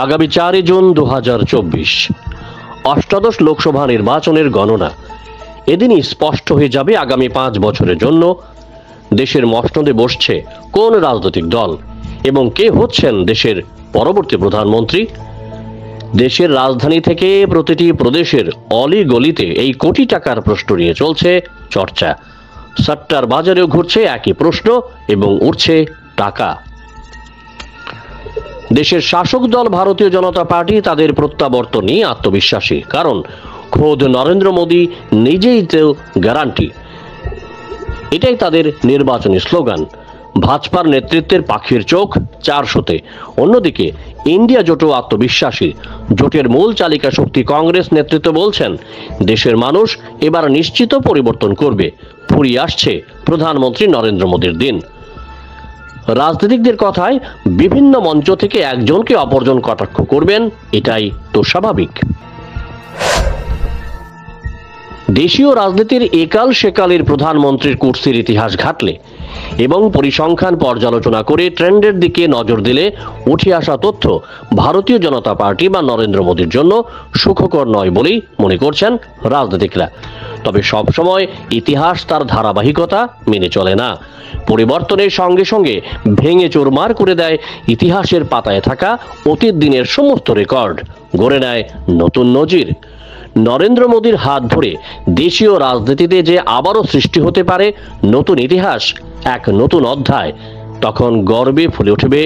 আগামী 4 জুন 2024 অষ্টাদশ লোকসভা নির্বাচনের গণনা। এদিনই স্পষ্ট হয়ে যাবে আগামী 5 বছরের জন্য দেশের মসনদে বসছে কোন রাজনৈতিক দল এবং কে হচ্ছেন দেশের পরবর্তী প্রধানমন্ত্রী। দেশের রাজধানী থেকে প্রতিটি প্রদেশের অলি গলিতে এই কোটি টাকার প্রশ্ন নিয়ে চলছে চর্চা। সট্টার বাজারেও ঘুরছে একই প্রশ্ন এবং উঠছে টাকা। দেশের শাসক দল ভারতীয় জনতা পার্টি তাদের প্রত্যাবর্তন নিয়ে আত্মবিশ্বাসী, কারণ খোদ নরেন্দ্র মোদী নিজেই তো গ্যারান্টি। এটাই তাদের নির্বাচনী স্লোগান। ভাজপার নেতৃত্বের পাখির চোখ 400-তে। অন্যদিকে ইন্ডিয়া জোটও আত্মবিশ্বাসী। জোটের মূল চালিকা শক্তি কংগ্রেস নেতৃত্ব বলছেন দেশের মানুষ এবার নিশ্চিত পরিবর্তন করবে। ফুরিয়ে আসছে প্রধানমন্ত্রী নরেন্দ্র মোদীর দিন। রাজনীতিকদের কথায় বিভিন্ন মঞ্চ থেকে একজনকে অপরজন কটাক্ষ করবেন, এটাই তো স্বাভাবিক। দেশীয় রাজনীতির একাল সেকালের প্রধানমন্ত্রীর কুর্সির ইতিহাস ঘাটলে এবং পরিসংখ্যান পর্যালোচনা করে ট্রেন্ডের দিকে নজর দিলে উঠে আসা তথ্য ভারতীয় জনতা পার্টি বা নরেন্দ্র মোদীর জন্য সুখকর নয় বলেই মনে করছেন রাজনীতিকরা। তবে সবসময় ইতিহাস তার ধারাবাহিকতা মেনে চলে না। পরিবর্তনের সঙ্গে সঙ্গে ভেঙে চুরমার করে দেয় ইতিহাসের পাতায় থাকা অতীত দিনের সমস্ত রেকর্ড, গড়ে নেয় নতুন নজির। নরেন্দ্র মোদীর হাত ধরে দেশীয় রাজনীতিতে যে আবারও সৃষ্টি হতে পারে নতুন ইতিহাস, এক নতুন অধ্যায়, তখন গর্বে ফুলে উঠবে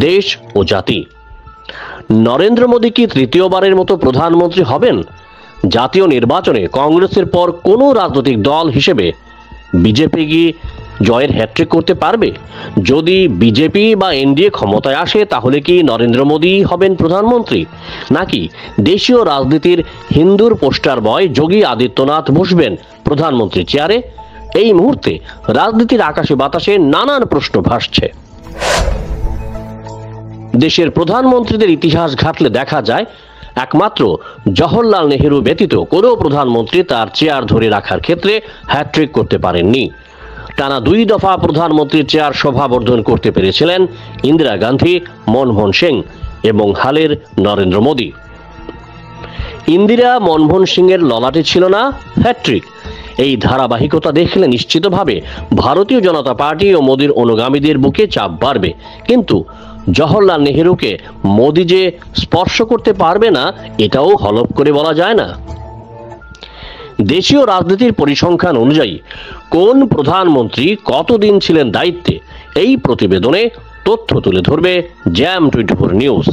দেশ ও জাতি। নরেন্দ্র মোদী কি তৃতীয়বারের মতো প্রধানমন্ত্রী হবেন? জাতীয় নির্বাচনে কংগ্রেসের পর কোনো রাজনৈতিক দল হিসেবে বিজেপি কি জয়ের হ্যাট্রিক করতে পারবে? যদি বিজেপি বা এনডিএ ক্ষমতায় আসে তাহলে কি নরেন্দ্র মোদী হবেন প্রধানমন্ত্রী, নাকি দেশীয় রাজনীতির হিন্দুর পোস্টার বয় যোগী আদিত্যনাথ বসবেন প্রধানমন্ত্রী চেয়ারে? এই মুহূর্তে রাজনীতির আকাশে বাতাসে নানান প্রশ্ন ভাসছে। দেশের প্রধানমন্ত্রীদের ইতিহাস ঘাটলে দেখা যায় একমাত্র জওহরলাল নেহেরু ব্যতীত কোনো প্রধানমন্ত্রী তার চেয়ার ধরে রাখার ক্ষেত্রে হ্যাট্রিক করতে পারেননি। টানা 2 দফা প্রধানমন্ত্রীর চেয়ার শোভাবর্ধন করতে পেরেছিলেন ইন্দিরা গান্ধী, মনমোহন সিং এবং হালের নরেন্দ্র মোদী। ইন্দিরা মনমোহন সিং এর ললাটে ছিল না হ্যাট্রিক। এই ধারাবাহিকতা দেখলে নিশ্চিতভাবে ভারতীয় জনতা পার্টি ও মোদীর অনুগামীদের বুকে চাপ বাড়বে। কিন্তু জওহরলাল নেহেরুকে মোদী যে স্পর্শ করতে পারবে না, এটাও হলফ করে বলা যায় না। দেশীয় রাজনীতির পরিসংখ্যান অনুযায়ী কোন প্রধানমন্ত্রী কতদিন ছিলেন দায়িত্বে, এই প্রতিবেদনে তথ্য তুলে ধরবে জ্যাম 24 নিউজ।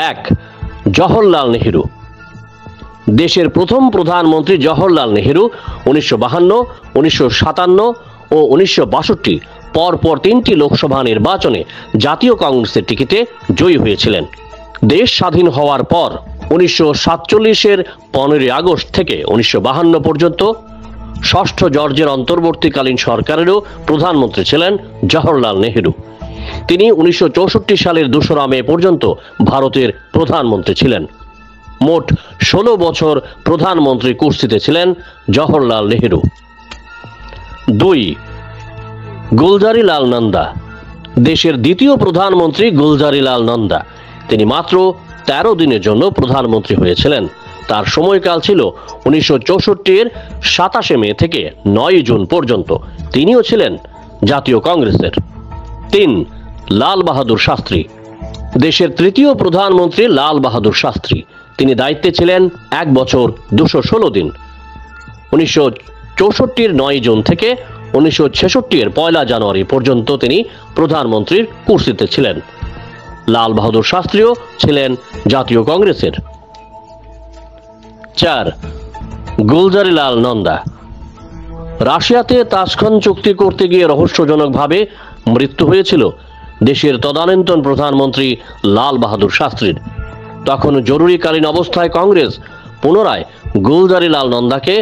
1. জওহরলাল নেহেরু। দেশের প্রথম প্রধানমন্ত্রী জওহরলাল নেহেরু 1952, 1957 ও 1962 পরপর 3টি লোকসভা নির্বাচনে জাতীয় কংগ্রেসের টিকিটে জয়ী হয়েছিলেন। দেশ স্বাধীন হওয়ার পর 1947-এর 15 আগস্ট থেকে 1952 পর্যন্ত ষষ্ঠ জর্জের অন্তর্বর্তীকালীন সরকারেরও প্রধানমন্ত্রী ছিলেন জওহরলাল নেহেরু। তিনি 1964 সালের 2 মে পর্যন্ত ভারতের প্রধানমন্ত্রী ছিলেন। মোট 16 বছর প্রধানমন্ত্রী কুর্সিতে ছিলেন জওহরলাল নেহেরু। 2. গুলজারিলাল নন্দা। দেশের দ্বিতীয় প্রধানমন্ত্রী গুলজারিলাল নন্দা। তিনি মাত্র 13 দিনের জন্য প্রধানমন্ত্রী হয়েছিলেন। তার সময়কাল ছিল 1964-এর 27 মে থেকে 9 জুন পর্যন্ত। তিনিও ছিলেন জাতীয় কংগ্রেসের। 3. লাল বাহাদুর শাস্ত্রী। দেশের তৃতীয় প্রধানমন্ত্রী লাল বাহাদুর শাস্ত্রী। তিনি দায়িত্বে ছিলেন 1 বছর 216 দিন। 1964-এর 9 জুন থেকে 1966-এর 1 জানুয়ারি পর্যন্ত তিনি প্রধানমন্ত্রীর কুর্সিতে ছিলেন। লাল বাহাদুর শাস্ত্রীও ছিলেন জাতীয় কংগ্রেসের। 4. গুলজারিলাল নন্দা। রাশিয়াতে তাসখান চুক্তি করতে গিয়ে রহস্যজনকভাবে মৃত্যু হয়েছিল দেশের তদানীন্তন প্রধানমন্ত্রী লাল বাহাদুর শাস্ত্রীর। তখন জরুরিকালীন অবস্থায় কংগ্রেস পুনরায় গুলজারিলাল নন্দাকে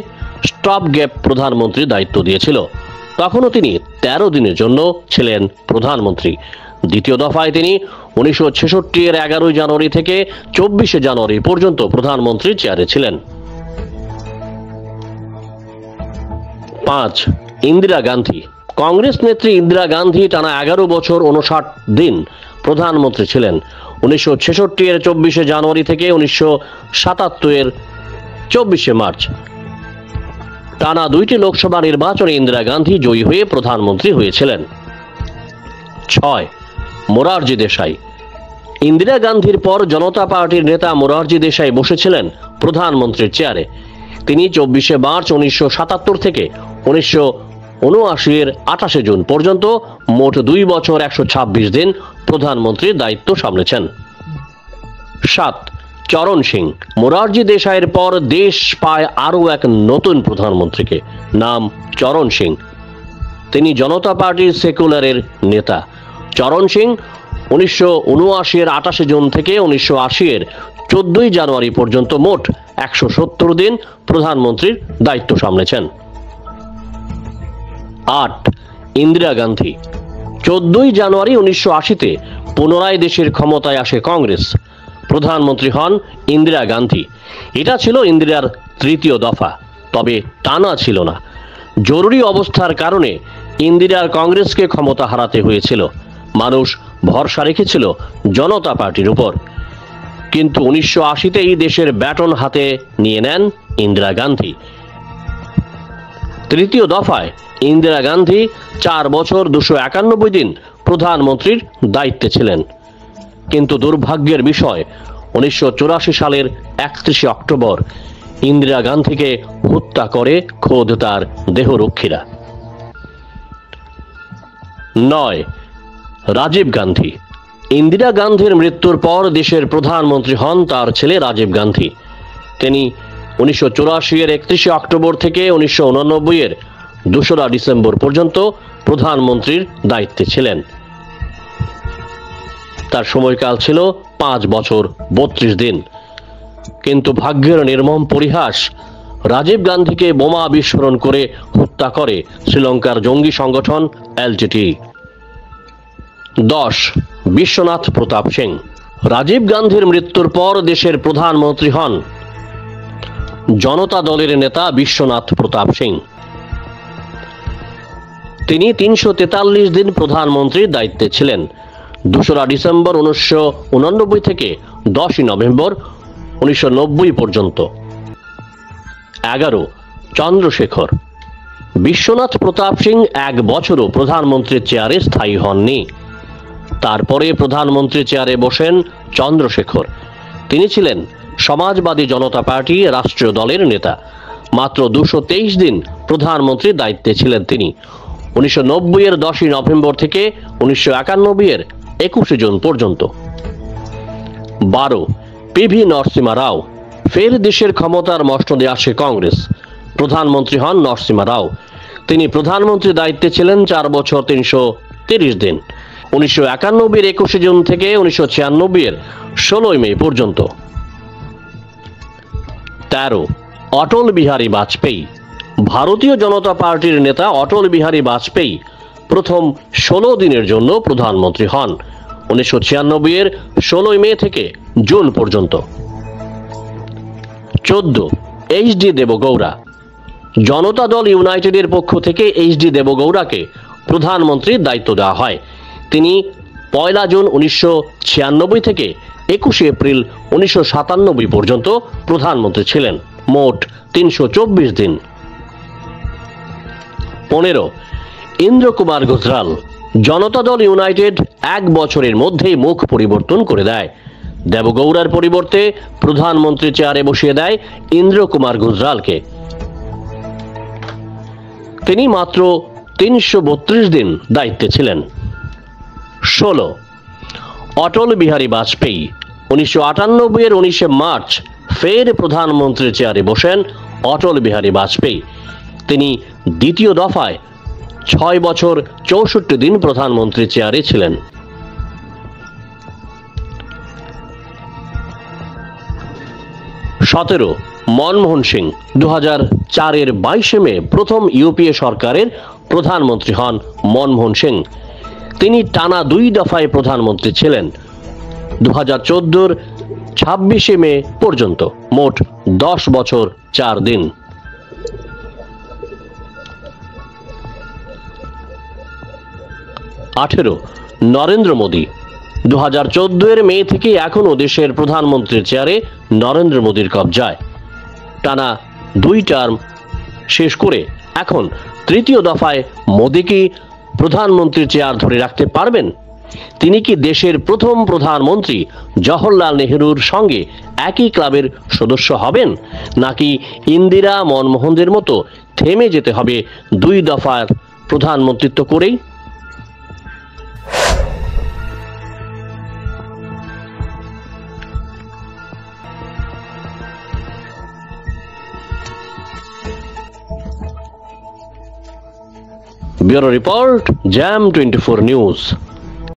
স্টপ গ্যাপ প্রধানমন্ত্রীর দায়িত্ব দিয়েছিল। তখনও তিনি 13 দিনের জন্য ছিলেন প্রধানমন্ত্রী। দ্বিতীয় দফায় তিনি 1966-এর 11 জানুয়ারি থেকে 24 জানুয়ারি পর্যন্ত প্রধানমন্ত্রীর চেয়ারে ছিলেন। 5. ইন্দিরা গান্ধী। কংগ্রেস নেত্রী ইন্দিরা গান্ধী টানা 11 বছর 59 দিন প্রধানমন্ত্রী ছিলেন। 1966 এর 24শে জানুয়ারি থেকে 1977 এর 24শে মার্চ। টানা 2টি লোকসভা নির্বাচনে ইন্দিরা গান্ধী জয়ী হয়ে প্রধানমন্ত্রী হয়েছিলেন। 6. মোরারজি দেশাই। ইন্দিরা গান্ধীর পর জনতা পার্টির নেতা মোরারজি দেশাই বসেছিলেন প্রধানমন্ত্রীর চেয়ারে। তিনি 24শে মার্চ 1977 থেকে 1979 এর 28শে জুন পর্যন্ত মোট 2 বছর 126 দিন প্রধানমন্ত্রীর দায়িত্ব সামলেছেন। 7. চরণ সিং। মোরারজি দেশাইয়ের পর দেশ পায় আরও এক নতুন প্রধানমন্ত্রীকে, নাম চরণ সিং। তিনি জনতা পার্টির সেকুলারের নেতা। চরণ সিং 1979 এর 28শে জুন থেকে 1980 এর 14ই জানুয়ারি পর্যন্ত মোট 170 দিন প্রধানমন্ত্রীর দায়িত্ব সামলেছেন। 8. ইন্দিরা গান্ধী। 14ই জানুয়ারি 1980-তে পুনরায় দেশের ক্ষমতায় আসে কংগ্রেস। প্রধানমন্ত্রী হন ইন্দিরা গান্ধী। এটা ছিল ইন্দিরার তৃতীয় দফা, তবে টানা ছিল না। জরুরি অবস্থার কারণে ইন্দিরার কংগ্রেসকে ক্ষমতা হারাতে হয়েছিল। মানুষ ভরসা রেখেছিল জনতা পার্টির উপর। কিন্তু 1980-তেই দেশের ব্যাটন হাতে নিয়ে নেন ইন্দিরা গান্ধী। তৃতীয় দফায় ইন্দিরা গান্ধী 4 বছর 291 দিন প্রধানমন্ত্রীর দায়িত্বে ছিলেন। কিন্তু দুর্ভাগ্যের বিষয়, 1984 সালের 31শে অক্টোবর ইন্দিরা গান্ধীকে হত্যা করে খোদ তার দেহরক্ষীরা। 9. রাজীব গান্ধী। ইন্দিরা গান্ধীর মৃত্যুর পর দেশের প্রধানমন্ত্রী হন তার ছেলে রাজীব গান্ধী। তিনি 1984 এর 31শে অক্টোবর থেকে 1989 এর 2রা ডিসেম্বর পর্যন্ত প্রধানমন্ত্রীর দায়িত্বে ছিলেন। তার সময়কাল ছিল 5 বছর 32 দিন। কিন্তু ভাগ্যের নির্মম পরিহাস, রাজীব গান্ধীকে বোমা বিস্ফোরণ করে হত্যা করে শ্রীলঙ্কার জঙ্গি সংগঠন LTTE। 10. বিশ্বনাথ প্রতাপ সিং। রাজীব গান্ধীর মৃত্যুর পর দেশের প্রধানমন্ত্রী হন জনতা দলের নেতা বিশ্বনাথ প্রতাপ সিং। তিনি 343 দিন প্রধানমন্ত্রীর দায়িত্বে ছিলেন, 2রা ডিসেম্বর 1989 থেকে 10ই নভেম্বর 1990 পর্যন্ত। 11. চন্দ্রশেখর। বিশ্বনাথ প্রতাপ সিং 1 বছরও প্রধানমন্ত্রীর চেয়ারে স্থায়ী হননি। তারপরে প্রধানমন্ত্রীর চেয়ারে বসেন চন্দ্রশেখর। তিনি ছিলেন সমাজবাদী জনতা পার্টি রাষ্ট্রীয় দলের নেতা। মাত্র 223 দিন প্রধানমন্ত্রীর দায়িত্বে ছিলেন তিনি, 1990 এর 10ই নভেম্বর থেকে 1991 এর 21শে জুন পর্যন্ত। 12. PV নরসিমা রাও। ফের দেশের ক্ষমতার মসনদে আসে কংগ্রেস। প্রধানমন্ত্রী হন নরসিমা রাও। তিনি প্রধানমন্ত্রীর দায়িত্বে ছিলেন 4 বছর 330 দিন, 1991 এর 21শে জুন থেকে 1996 এর 16ই মে পর্যন্ত। 13. অটল বিহারী বাজপেয়ী। ভারতীয় জনতা পার্টির নেতা অটল বিহারী বাজপেয়ী প্রথম 16 দিনের জন্য প্রধানমন্ত্রী হন, 1996 এর 16ই মে থেকে জুন পর্যন্ত। 14. HD দেবগৌড়া। জনতা দল ইউনাইটেডের পক্ষ থেকে HD দেবগৌড়াকে প্রধানমন্ত্রীর দায়িত্ব দেওয়া হয়। তিনি 1 জুন 1996 থেকে 21 এপ্রিল 1997 পর্যন্ত প্রধানমন্ত্রী ছিলেন, মোট 324 দিন। 15. ইন্দ্র কুমার গুজরাল। জনতা দল ইউনাইটেড 1 বছরের মধ্যেই মুখ পরিবর্তন করে দেয়। দেবগৌড়ার পরিবর্তে প্রধানমন্ত্রী চেয়ারে বসিয়ে দেয় ইন্দ্র কুমার গুজরালকে। তিনি মাত্র 332 দিন দায়িত্বে ছিলেন। 16. অটল বিহারী বাজপেয়ী। 1998 এর 19শে মার্চ ফের প্রধানমন্ত্রীর চেয়ারে বসেন অটল বিহারী বাজপেয়ী। তিনি দ্বিতীয় দফায় 6 বছর 64 দিন প্রধানমন্ত্রীর চেয়ারে ছিলেন। 17. মনমোহন সিং। 2004 এর 22শে মে প্রথম ইউপিএ সরকারের প্রধানমন্ত্রী হন মনমোহন সিং। তিনি টানা 2 দফায় প্রধানমন্ত্রী ছিলেন, 2014 এর 26শে মে পর্যন্ত, মোট 10 বছর 4 দিন। 18. নরেন্দ্র মোদী। 2014 মে থেকে এখনো দেশের প্রধানমন্ত্রীর চেয়ারে নরেন্দ্র মোদীর কবজায়। টানা 2 টার্ম শেষ করে এখন তৃতীয় দফায় মোদী কি প্রধানমন্ত্রীর চেয়ার ধরে রাখতে পারবেন? তিনি কি দেশের প্রথম প্রধানমন্ত্রী জওহরলাল নেহরুর সঙ্গে একই ক্লাবের সদস্য হবেন, নাকি ইন্দিরা মনমোহনদের মতো থেমে যেতে হবে 2 দফার প্রধানমন্ত্রিত্ব করেই? Bureau report, jam 24 news.